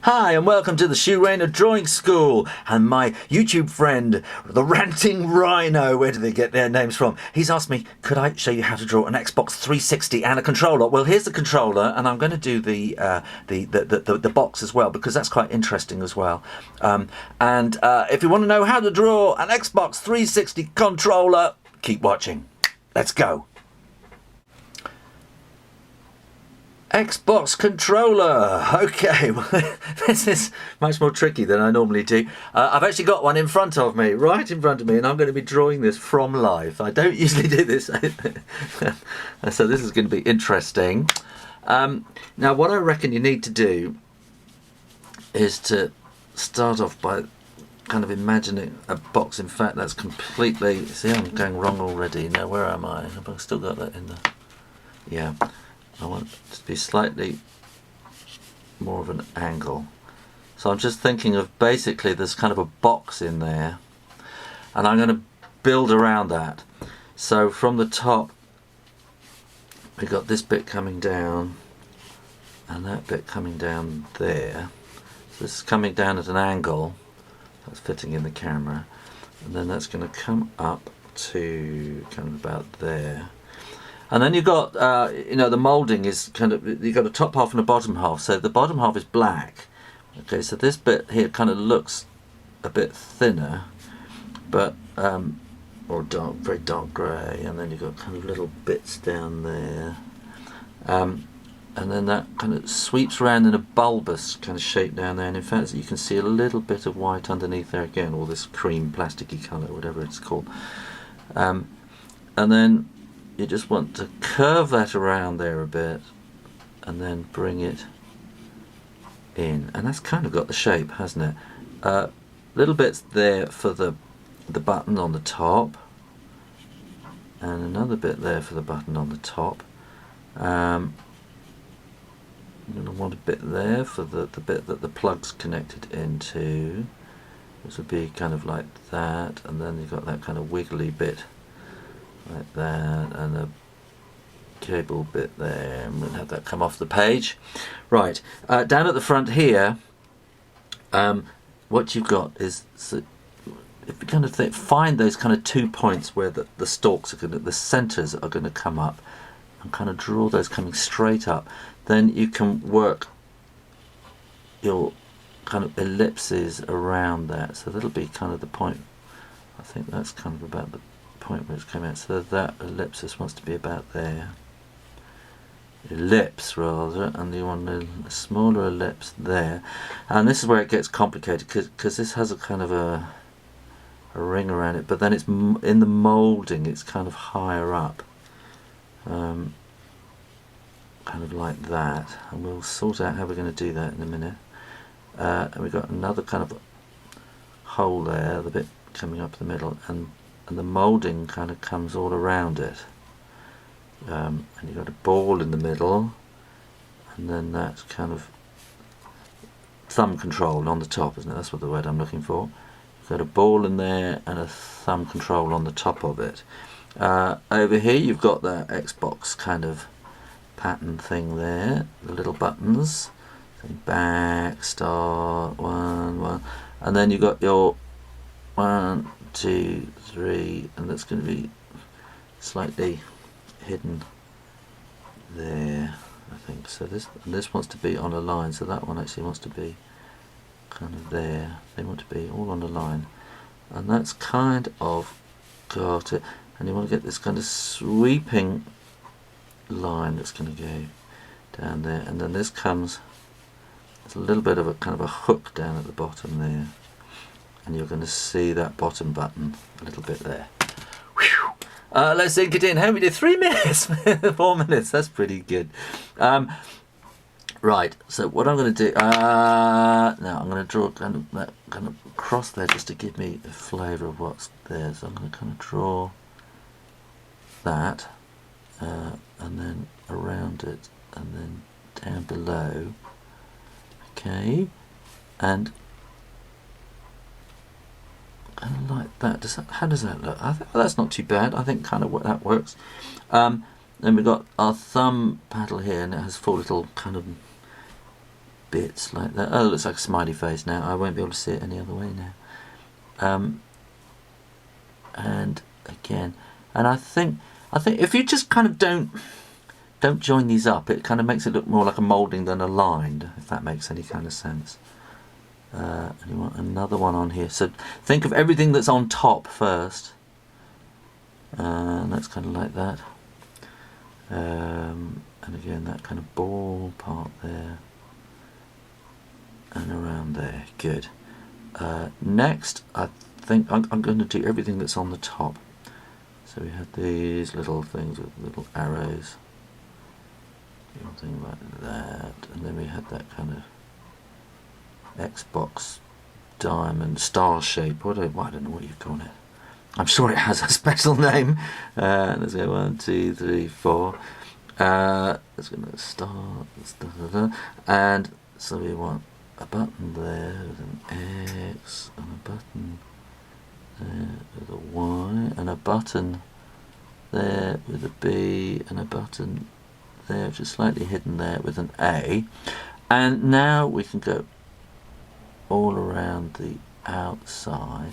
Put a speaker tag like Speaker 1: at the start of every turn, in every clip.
Speaker 1: Hi and welcome to the Shoe Rainer Drawing School and my YouTube friend, the Ranting Rhino. Where do they get their names from? He's asked me, could I show you how to draw an Xbox 360 and a controller? Well, here's the controller, and I'm going to do the box as well, because that's quite interesting as well. If you want to know how to draw an Xbox 360 controller, keep watching. Let's go. Xbox controller. Okay, well, this is much more tricky than I normally do. I've actually got one in front of me, right in front of me, and I'm going to be drawing this from life. I don't usually do this, so this is going to be interesting. Now, what I reckon you need to do is to start off by kind of imagining a box. In fact, that's completely... See, I'm going wrong already. Now, where am I? I've still got that in the... Yeah. I want it to be slightly more of an angle. So I'm just thinking of basically there's kind of a box in there, and I'm going to build around that. So from the top we've got this bit coming down and that bit coming down there. So this is coming down at an angle that's fitting in the camera, and then that's going to come up to kind of about there. And then you've got, the moulding is kind of, you've got a top half and a bottom half. So the bottom half is black. Okay, so this bit here kind of looks a bit thinner, but, or dark, very dark grey. And then you've got kind of little bits down there. And then that kind of sweeps around in a bulbous kind of shape down there. And in fact, you can see a little bit of white underneath there again, or this cream plasticky colour, whatever it's called. And then you just want to curve that around there a bit and then bring it in, and that's kind of got the shape, hasn't it? Little bits there for the button on the top, and another bit there for the button on the top. I'm going to want a bit there for the bit that the plug's connected into. This would be kind of like that, and then you've got that kind of wiggly bit like that, and a cable bit there, and we'll have that come off the page. Right, down at the front here, what you've got is, so if you kind of find those kind of 2 points where the stalks are going to, the centres are going to come up, and kind of draw those coming straight up, then you can work your kind of ellipses around that. So that'll be kind of the point. I think that's kind of about the point where it's coming out, so that ellipsis wants to be about there, ellipse rather, and you want a smaller ellipse there. And this is where it gets complicated, because this has a kind of a ring around it, but then it's in the moulding, it's kind of higher up, kind of like that, and we'll sort out how we're going to do that in a minute. And we've got another kind of hole there, the bit coming up the middle, and the moulding kind of comes all around it, and you've got a ball in the middle, and then that's kind of thumb control on the top, isn't it? That's what the word I'm looking for. You've got a ball in there and a thumb control on the top of it. Over here you've got that Xbox kind of pattern thing there, the little buttons, back, start, one, and then you've got your 1, 2, 3, and that's going to be slightly hidden there, I think. So this wants to be on a line, so that one actually wants to be kind of there. They want to be all on a line, and that's kind of got it. And you want to get this kind of sweeping line that's going to go down there, and then this comes, there's a little bit of a kind of a hook down at the bottom there, and you're going to see that bottom button a little bit there. Let's sink it in. How many did? 3 minutes? 4 minutes, that's pretty good. Right, so what I'm going to do, now I'm going to draw kind of that kind of cross there just to give me a flavour of what's there. So I'm going to kind of draw that, and then around it, and then down below. Okay, and kind of like that. How does that look? I think that's not too bad. I think kind of that works. Then we've got our thumb paddle here, and it has 4 little kind of bits like that. Oh, it looks like a smiley face now. I won't be able to see it any other way now. And again, and I think if you just kind of don't join these up, it kind of makes it look more like a moulding than a line, if that makes any kind of sense. And you want another one on here. So think of everything that's on top first. And that's kind of like that. And again, that kind of ball part there. And around there. Good. Next, I think I'm going to do everything that's on the top. So we had these little things with little arrows. Something like that. And then we had that kind of Xbox diamond star shape. I don't know what you call it. I'm sure it has a special name. Let's go 1, 2, 3, 4. It's going to start. And so we want a button there with an X and a button there with a Y and a button there with a B and a button there which is slightly hidden there with an A. And now we can go all around the outside,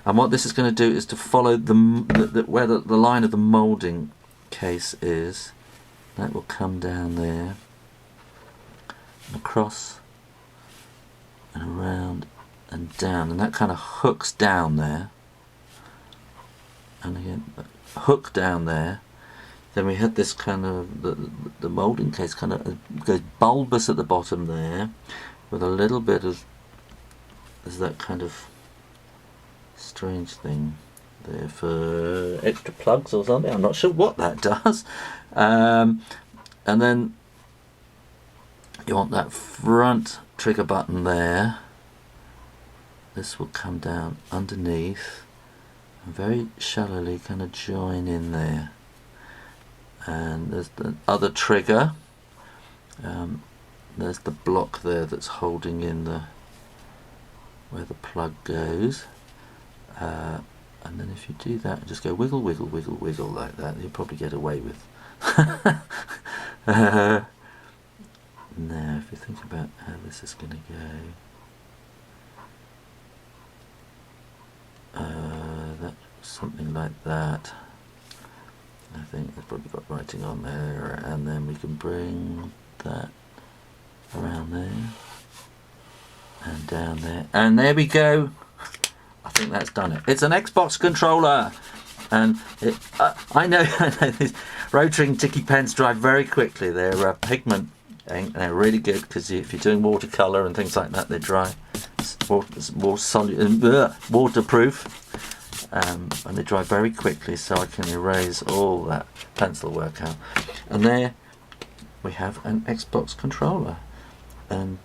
Speaker 1: and what this is going to do is to follow where the line of the moulding case is. That will come down there and across and around and down, and that kind of hooks down there, and again hook down there. Then we had this kind of the moulding case kind of goes bulbous at the bottom there with a little bit of that kind of strange thing there for extra plugs or something. I'm not sure what that does. And then you want that front trigger button there. This will come down underneath and very shallowly kind of join in there. And there's the other trigger. There's the block there that's holding in where the plug goes. And then if you do that, just go wiggle, wiggle, wiggle, wiggle like that, you'll probably get away with. Now, if you think about how this is going to go, that's something like that. I think it's probably got writing on there, and then we can bring that around there and down there, and there we go. I think that's done it. It's an Xbox controller, and I know these Rotring Ticky pens dry very quickly. They're pigment ink. They're really good because if you're doing watercolor and things like that, they dry waterproof. And they dry very quickly, so I can erase all that pencil work out. And there we have an Xbox controller, and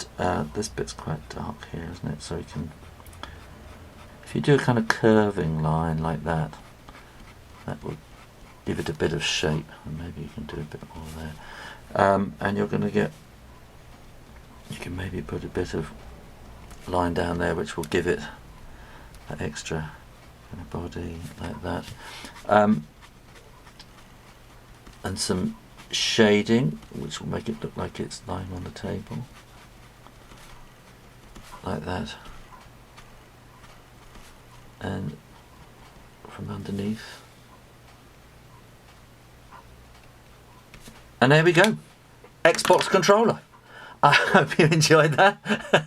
Speaker 1: this bit's quite dark here, isn't it? So you can, if you do a kind of curving line like that, that will give it a bit of shape, and maybe you can do a bit more there. And you're going to get, you can maybe put a bit of line down there which will give it that extra kind of body like that, and some shading which will make it look like it's lying on the table like that, and from underneath, and there we go, Xbox controller. I hope you enjoyed that.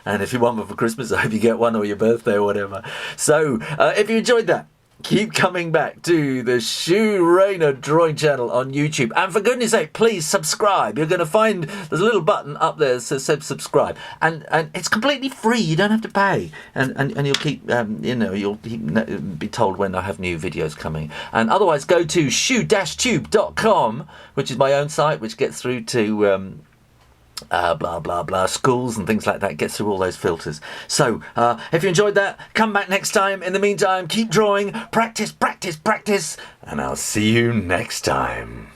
Speaker 1: And if you want one for Christmas, I hope you get one, or your birthday or whatever. So if you enjoyed that, keep coming back to the Shu Rayner drawing channel on YouTube. And for goodness sake, please subscribe. You're going to find there's a little button up there that says subscribe. And it's completely free. You don't have to pay. And you'll keep, you'll be told when I have new videos coming. And otherwise, go to shu-tube.com, which is my own site, which gets through to blah blah blah schools and things like that, gets through all those filters. So if you enjoyed that, come back next time. In the meantime, keep drawing, practice, practice, practice, and I'll see you next time.